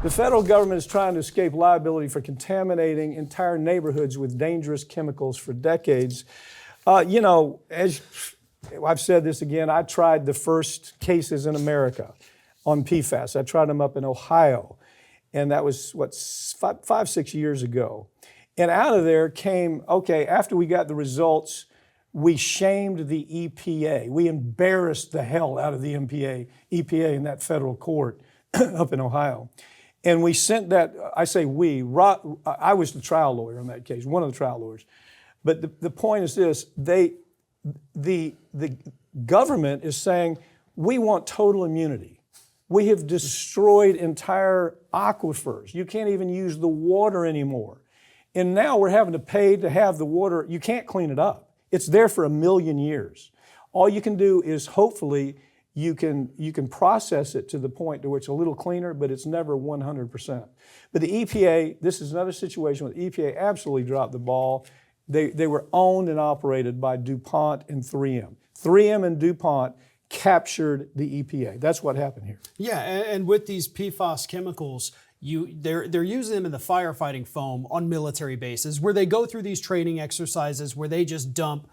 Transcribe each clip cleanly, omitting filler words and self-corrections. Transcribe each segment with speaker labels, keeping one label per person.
Speaker 1: The federal government is trying to escape liability for contaminating entire neighborhoods with dangerous chemicals for decades. As I've said this again, I tried the first cases in America on PFAS. I tried them up in Ohio, and that was, 5-6 years ago. And out of there came, after we got the results, we shamed the EPA. We embarrassed the hell out of the EPA in that federal court up in Ohio. And we sent that, I say we, I was the trial lawyer on that case, one of the trial lawyers. But the point is this, the government is saying, we want total immunity. We have destroyed entire aquifers. You can't even use the water anymore. And now we're having to pay to have the water. You can't clean it up. It's there for 1 million years. All you can do is hopefully you can process it to the point to which it's a little cleaner, but it's never 100%. But the EPA, this is another situation where the EPA absolutely dropped the ball. They were owned and operated by DuPont and 3M. 3M and DuPont captured the EPA. That's what happened here.
Speaker 2: Yeah, and with these PFAS chemicals, they're using them in the firefighting foam on military bases where they go through these training exercises where they just dump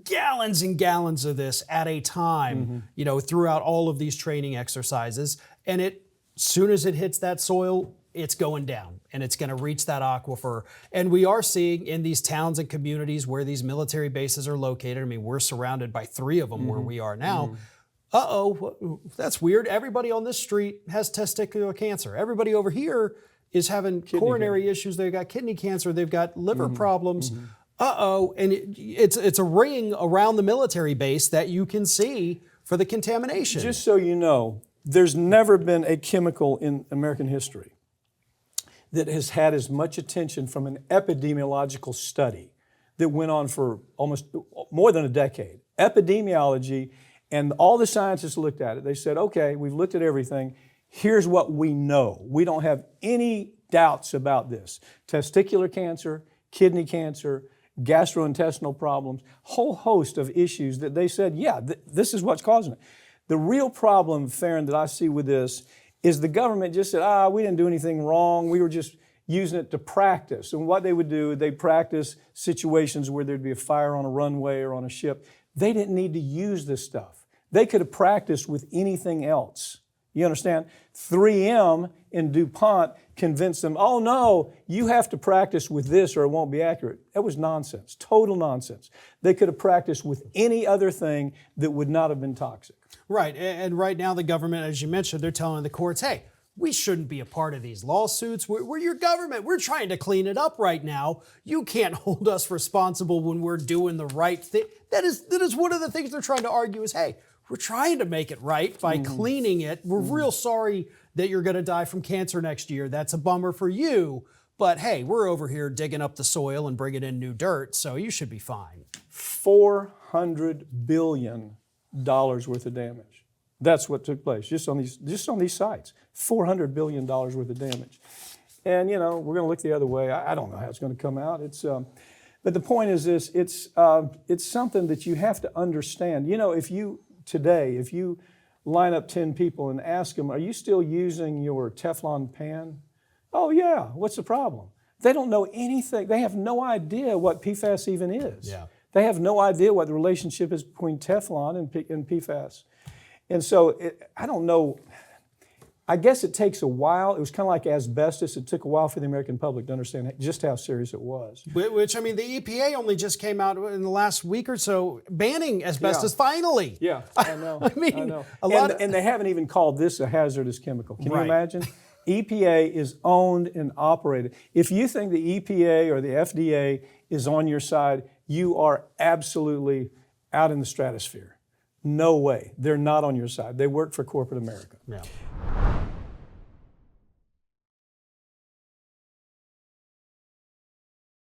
Speaker 2: gallons and gallons of this at a time, throughout all of these training exercises. And as soon as it hits that soil, it's going down and it's going to reach that aquifer. And we are seeing in these towns and communities where these military bases are located, I mean, we're surrounded by 3 of them where we are now. That's weird. Everybody on this street has testicular cancer. Everybody over here is having coronary issues. They've got kidney cancer. They've got liver problems. And it's a ring around the military base that you can see for the contamination.
Speaker 1: Just so you know, there's never been a chemical in American history that has had as much attention from an epidemiological study that went on for almost more than a decade. Epidemiology, and all the scientists looked at it. They said, okay, we've looked at everything. Here's what we know. We don't have any doubts about this. Testicular cancer, kidney cancer, gastrointestinal problems, whole host of issues that they said, this is what's causing it. The real problem, Farron, that I see with this is the government just said, we didn't do anything wrong. We were just using it to practice. And what they would do, they'd practice situations where there'd be a fire on a runway or on a ship. They didn't need to use this stuff. They could have practiced with anything else. You understand? 3M and DuPont convinced them, oh no, you have to practice with this or it won't be accurate. That was nonsense, total nonsense. They could have practiced with any other thing that would not have been toxic.
Speaker 2: Right, and right now the government, as you mentioned, they're telling the courts, hey, we shouldn't be a part of these lawsuits. We're your government. We're trying to clean it up right now. You can't hold us responsible when we're doing the right thing. That is one of the things they're trying to argue is, hey, we're trying to make it right by cleaning it. We're real sorry that you're going to die from cancer next year. That's a bummer for you. But hey, we're over here digging up the soil and bringing in new dirt, so you should be fine.
Speaker 1: $400 billion worth of damage. That's what took place just on these sites. $400 billion worth of damage. And we're going to look the other way. I don't know how it's going to come out. But the point is this: it's something that you have to understand. If you line up 10 people and ask them, are you still using your Teflon pan? Oh yeah, what's the problem? They don't know anything. They have no idea what PFAS even is.
Speaker 2: Yeah.
Speaker 1: They have no idea what the relationship is between Teflon and PFAS. And so I don't know. I guess it takes a while. It was kind of like asbestos. It took a while for the American public to understand just how serious it was.
Speaker 2: Which, the EPA only just came out in the last week or so banning asbestos finally.
Speaker 1: Yeah, I know. I know. And they haven't even called this a hazardous chemical. Can you imagine? EPA is owned and operated. If you think the EPA or the FDA is on your side, you are absolutely out in the stratosphere. No way. They're not on your side. They work for corporate America.
Speaker 2: Yeah.